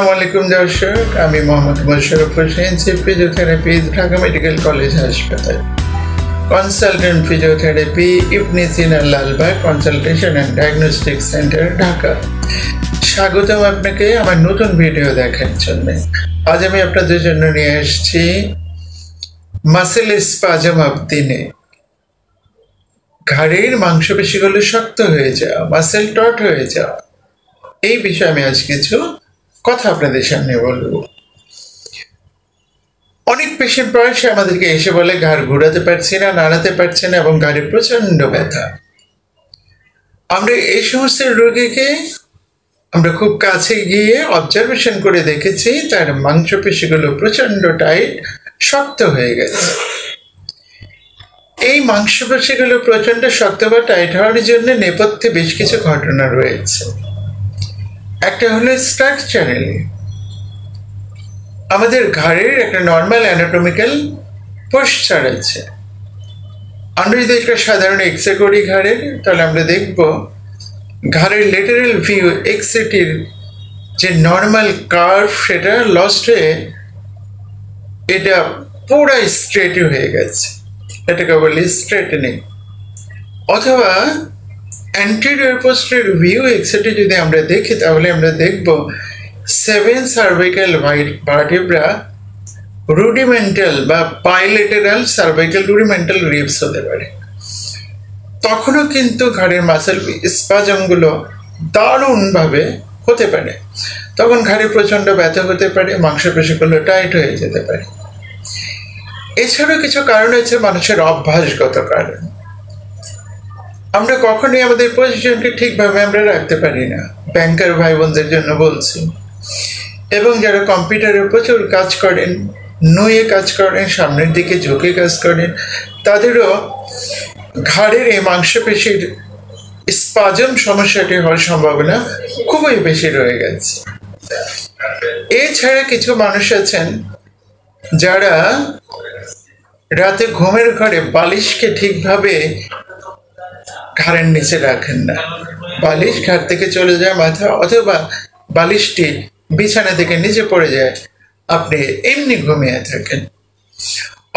আসসালামু আলাইকুম দর্শক, আমি Mohammad Mosharraf Hossain, physiotherapist, Dhaka medical college হাসপাতাল, consultant physiotherapy, Ibne Sina Lalbagh consultation and diagnostic centre, Dhaka. স্বাগতম আপনাকে আমার নতুন ভিডিও দেখার জন্য। আজ আমি আপনাদের জন্য নিয়ে এসেছি মাসেল স্পাজম অফ দিনে। ঘাড়ের মাংসপেশিগুলো শক্ত হয়ে যাওয়া, মাসেল টট হয়ে যাওয়া, এই বিষয়ে আমি আজ কিছু কথা আপনাদের সামনে বলবো। অনেক পেশেন্ট বয়সে আমাদেরকে এসে বলে ঘাড় ঘোরাতে পারছি না, নাড়াতে পারছে না এবং ঘাড়ে প্রচন্ড ব্যথা। আমরা এই সমস্ত রোগীকে আমরা খুব কাছে গিয়ে অবজারভেশন করে দেখেছি তার মাংসপেশিগুলো প্রচন্ড টাইট, শক্ত হয়ে গেছে। এই মাংসপেশিগুলো প্রচন্ড শক্ত বা টাইট হওয়ার জন্য নেপথ্যে বেশ কিছু ঘটনা রয়েছে। একটা হলো স্ট্রাকচারালি, আমাদের ঘাড়ের একটা নর্মাল অ্যানাটমিক্যাল পোস্টার আছে। আমরা যদি একটা সাধারণ এক্সরে করি ঘাড়ের, তাহলে আমরা দেখব ঘাড়ের লেটারাল ভিউ এক্সরেটির যে নর্মাল কার্ভ সেটা লস্ট হয়ে এটা পুরো স্ট্রেট হয়ে গেছে, এটাকে বলি স্ট্রেটনিং। অথবা অ্যান্টেরিয়র পোস্টেরিয়র ভিউ এক্সরেটি যদি আমরা দেখি, তাহলে আমরা দেখব 7 সার্ভাইকাল ভার্টিব্রা রুডিমেন্টাল বা বাইলেটারাল সার্ভাইকাল রুডিমেন্টাল রিবস হতে পারে। তখনও কিন্তু ঘাড়ের মাসেল স্পাজমগুলো দারুণভাবে হতে পারে। তখন ঘাড়ে প্রচণ্ড ব্যথা হতে পারে, মাংসপেশিগুলো টাইট হয়ে যেতে পারে। এছাড়াও কিছু কারণ আছে মানুষের অভ্যাসগত কারণ। আমরা কখনোই আমাদের পজিশনকে ঠিকভাবে আমরা রাখতে পারি না, ব্যাংকার ভাই বোনদের জন্য বলছি, এবং যারা কম্পিউটারে প্রচুর কাজ করেন, নুয়ে কাজ করেন, সামনের দিকে ঝুঁকে কাজ করেন, তাদেরও ঘাড়ের এই মাংসপেশির স্পাজম সমস্যাটি হওয়ার সম্ভাবনা খুবই বেশি রয়ে গেছে। এছাড়া কিছু মানুষ আছেন যারা রাতে ঘুমের ঘরে বালিশকে ঠিকভাবে ঘাড়ের নিচে রাখেন না, বালিশ ঘাড় থেকে চলে যায় মাথা, অথবা বালিশটি বিছানা থেকে নিচে পড়ে যায়, আপনি এমনি ঘুমিয়ে থাকেন।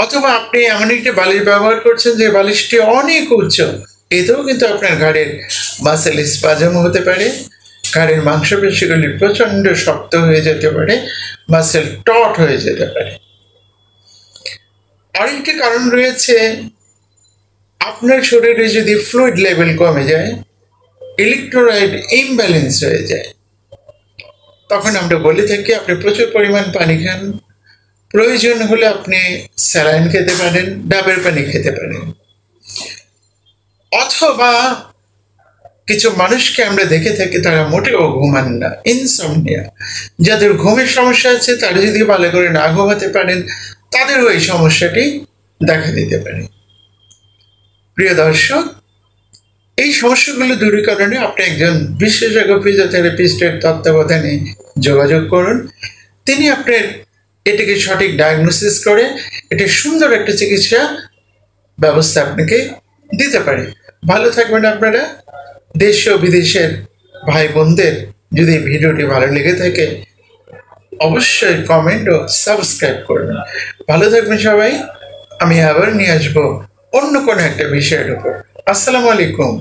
অথবা আপনি এমন একটি বালিশ ব্যবহার করছেন যে বালিশটি অনেক উচ্চ, এতেও কিন্তু আপনার ঘাড়ের মাসেল স্পাজম হতে পারে, ঘাড়ের মাংসপেশিগুলি প্রচণ্ড শক্ত হয়ে যেতে পারে, মাসেল টট হয়ে যেতে পারে। আরেকটি কারণ রয়েছে, আপনার শরীরে যদি ফ্লুইড লেভেল কমে যায়, ইলেকট্রোলাইট ইমব্যালেন্স হয়ে যায়, তখন আমরা বলে থাকি আপনি প্রচুর পরিমাণ পানি খান, প্রয়োজন হলে আপনি স্যালাইন খেতে পারেন, ডাবের পানি খেতে পারেন। অথবা কিছু মানুষকে আমরা দেখে থাকি তারা মোটেও ঘুমান না, ইনসমনিয়া, যাদের ঘুমের সমস্যা আছে তারা যদি ভালো করে না ঘুমাতে পারেন, তাদেরও এই সমস্যাটি দেখা দিতে পারে। প্রিয় দর্শক, এই সমস্যাগুলো দূরীকরণে আপনি একজন বিশেষজ্ঞ ফিজিওথেরাপিস্টের তত্ত্বাবধানে যোগাযোগ করুন। তিনি আপনার এটাকে সঠিক ডায়াগনোসিস করে এটা সুন্দর একটা চিকিৎসা ব্যবস্থা আপনাকে দিতে পারে। ভালো থাকবেন আপনারা। দেশ ও বিদেশের ভাই বোনদের যদি ভিডিওটি ভালো লেগে থাকে, অবশ্যই কমেন্ট ও সাবস্ক্রাইব করবেন। ভালো থাকবেন সবাই। আমি আবার নিয়ে আসবো অন্য কোনো একটা বিষয়ের উপর। আসসালামু আলাইকুম।